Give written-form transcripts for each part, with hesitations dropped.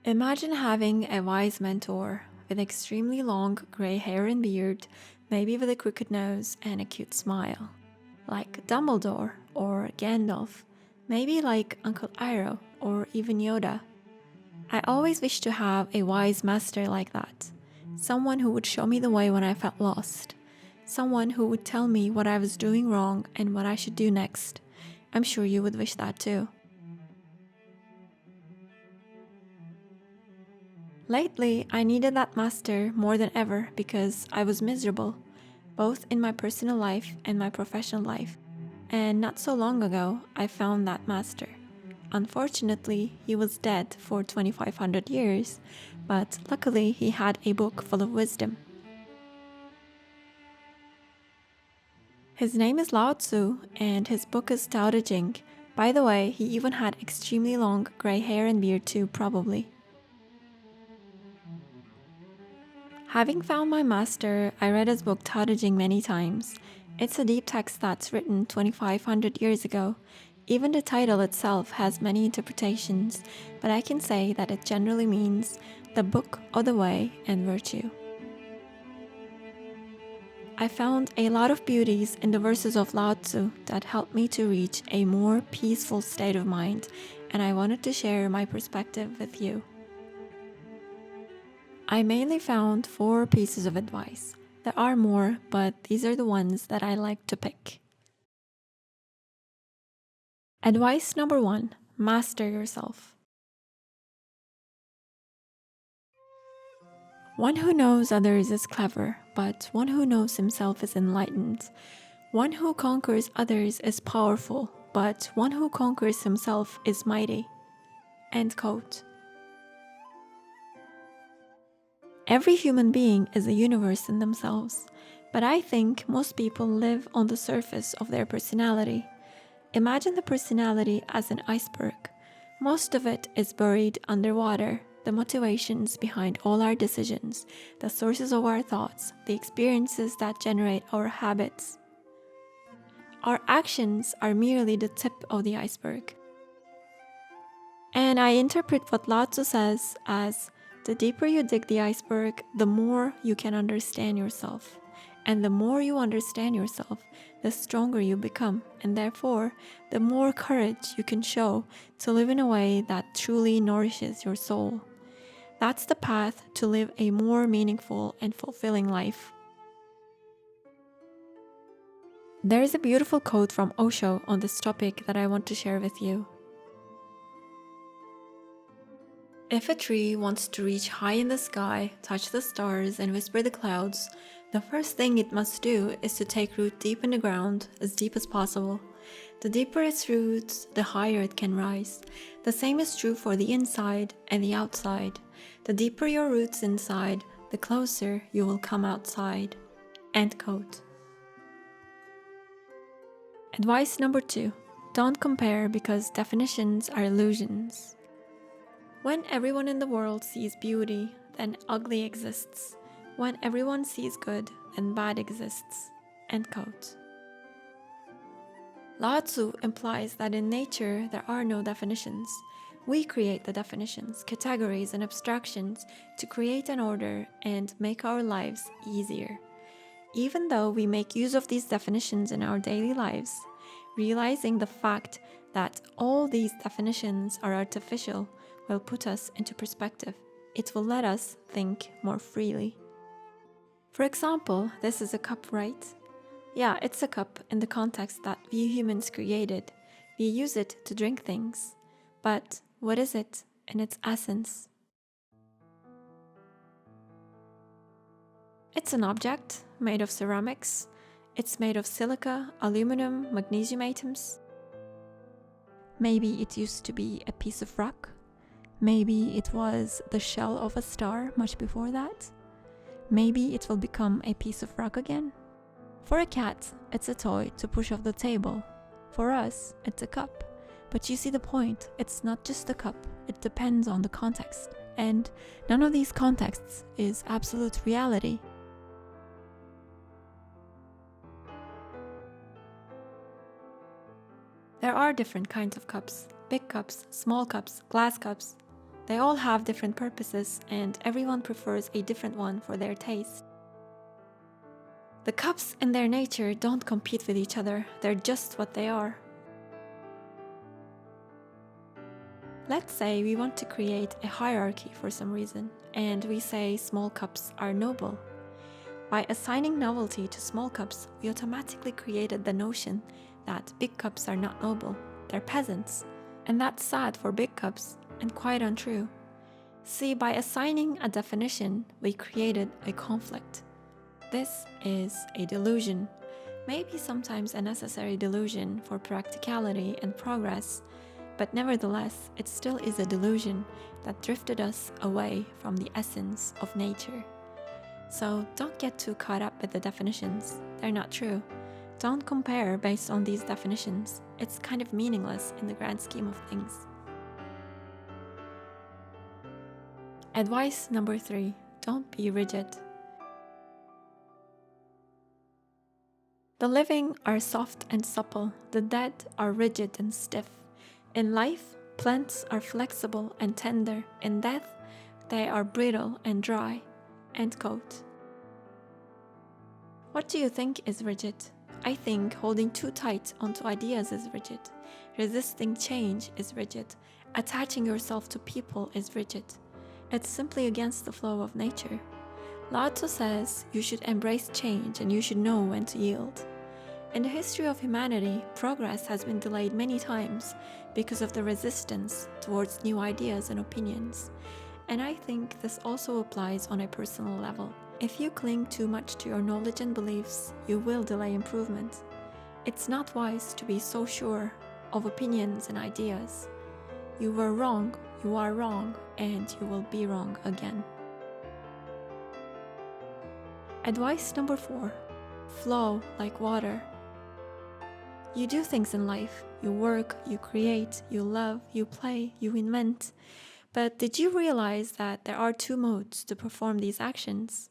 Imagine having a wise mentor with extremely long grey hair and beard, maybe with a crooked nose and a cute smile. Like Dumbledore or Gandalf, maybe like Uncle Iroh or even Yoda. I always wished to have a wise master like that. Someone who would show me the way when I felt lost. Someone who would tell me what I was doing wrong and what I should do next. I'm sure you would wish that too. Lately, I needed that master more than ever because I was miserable, both in my personal life and my professional life. And not so long ago, I found that master. Unfortunately, he was dead for 2500 years, but luckily he had a book full of wisdom. His name is Lao Tzu, and his book is Tao Te Ching. By the way, he even had extremely long grey hair and beard too, probably. Having found my master, I read his book Tao Te Ching many times. It's a deep text that's written 2500 years ago. Even the title itself has many interpretations, but I can say that it generally means the book of the way and virtue. I found a lot of beauties in the verses of Lao Tzu that helped me to reach a more peaceful state of mind, and I wanted to share my perspective with you. I mainly found 4 pieces of advice. There are more, but these are the ones that I like to pick. Advice number 1: master yourself. One who knows others is clever, but one who knows himself is enlightened. One who conquers others is powerful, but one who conquers himself is mighty. End quote. Every human being is a universe in themselves, but I think most people live on the surface of their personality. Imagine the personality as an iceberg. Most of it is buried underwater. The motivations behind all our decisions, the sources of our thoughts, the experiences that generate our habits. Our actions are merely the tip of the iceberg. And I interpret what Lao Tzu says as the deeper you dig the iceberg, the more you can understand yourself. And the more you understand yourself, the stronger you become, and therefore, the more courage you can show to live in a way that truly nourishes your soul. That's the path to live a more meaningful and fulfilling life. There is a beautiful quote from Osho on this topic that I want to share with you. If a tree wants to reach high in the sky, touch the stars, and whisper the clouds, the first thing it must do is to take root deep in the ground, as deep as possible. The deeper its roots, the higher it can rise. The same is true for the inside and the outside. The deeper your roots inside, the closer you will come outside. End quote. Advice number 2: don't compare because definitions are illusions. When everyone in the world sees beauty, then ugly exists. When everyone sees good, then bad exists. End quote. Lao Tzu implies that in nature there are no definitions. We create the definitions, categories, and abstractions to create an order and make our lives easier. Even though we make use of these definitions in our daily lives, realizing the fact that all these definitions are artificial will put us into perspective. It will let us think more freely. For example, this is a cup, right? Yeah, it's a cup in the context that we humans created. We use it to drink things. But what is it in its essence? It's an object made of ceramics. It's made of silica, aluminum, magnesium atoms. Maybe it used to be a piece of rock. Maybe it was the shell of a star much before that. Maybe it will become a piece of rock again. For a cat, it's a toy to push off the table. For us, it's a cup. But you see the point, it's not just a cup, it depends on the context. And none of these contexts is absolute reality. There are different kinds of cups: big cups, small cups, glass cups. They all have different purposes, and everyone prefers a different one for their taste. The cups in their nature don't compete with each other, they're just what they are. Let's say we want to create a hierarchy for some reason, and we say small cups are noble. By assigning novelty to small cups, we automatically created the notion that big cups are not noble, they're peasants. And that's sad for big cups, and quite untrue. See, by assigning a definition, we created a conflict. This is a delusion, maybe sometimes a necessary delusion for practicality and progress, but nevertheless, it still is a delusion that drifted us away from the essence of nature. So don't get too caught up with the definitions, they're not true. Don't compare based on these definitions, it's kind of meaningless in the grand scheme of things. Advice number 3, don't be rigid. The living are soft and supple, the dead are rigid and stiff. In life, plants are flexible and tender. In death, they are brittle and dry. End quote. What do you think is rigid? I think holding too tight onto ideas is rigid. Resisting change is rigid. Attaching yourself to people is rigid. It's simply against the flow of nature. Lao Tzu says you should embrace change and you should know when to yield. In the history of humanity, progress has been delayed many times because of the resistance towards new ideas and opinions. And I think this also applies on a personal level. If you cling too much to your knowledge and beliefs, you will delay improvement. It's not wise to be so sure of opinions and ideas. You were wrong, you are wrong, and you will be wrong again. Advice number 4, flow like water. You do things in life. You work, you create, you love, you play, you invent. But did you realize that there are 2 modes to perform these actions?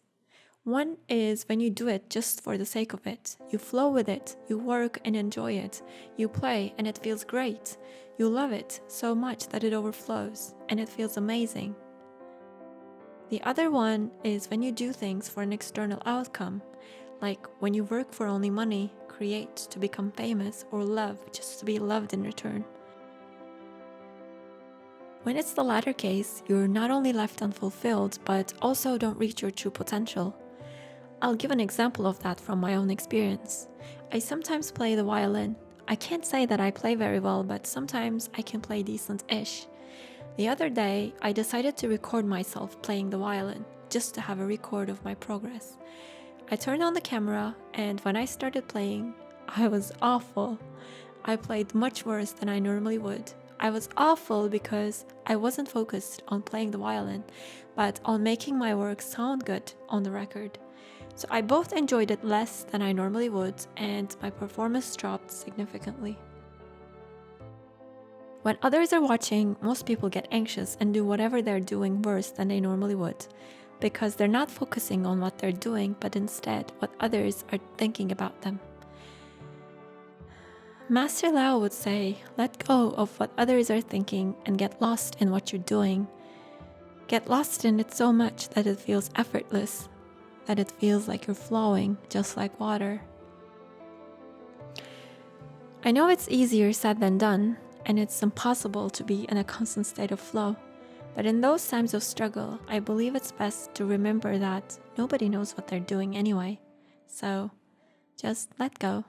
One is when you do it just for the sake of it. You flow with it, you work and enjoy it. You play and it feels great. You love it so much that it overflows and it feels amazing. The other one is when you do things for an external outcome, like when you work for only money, create to become famous, or love just to be loved in return. When it's the latter case, you're not only left unfulfilled, but also don't reach your true potential. I'll give an example of that from my own experience. I sometimes play the violin. I can't say that I play very well, but sometimes I can play decent-ish. The other day, I decided to record myself playing the violin, just to have a record of my progress. I turned on the camera, and when I started playing, I was awful. I played much worse than I normally would. I was awful because I wasn't focused on playing the violin, but on making my work sound good on the record. So I both enjoyed it less than I normally would, and my performance dropped significantly. When others are watching, most people get anxious and do whatever they're doing worse than they normally would, because they're not focusing on what they're doing, but instead what others are thinking about them. Master Lao would say, let go of what others are thinking and get lost in what you're doing. Get lost in it so much that it feels effortless, that it feels like you're flowing, just like water. I know it's easier said than done, and it's impossible to be in a constant state of flow. But in those times of struggle, I believe it's best to remember that nobody knows what they're doing anyway. So, just let go.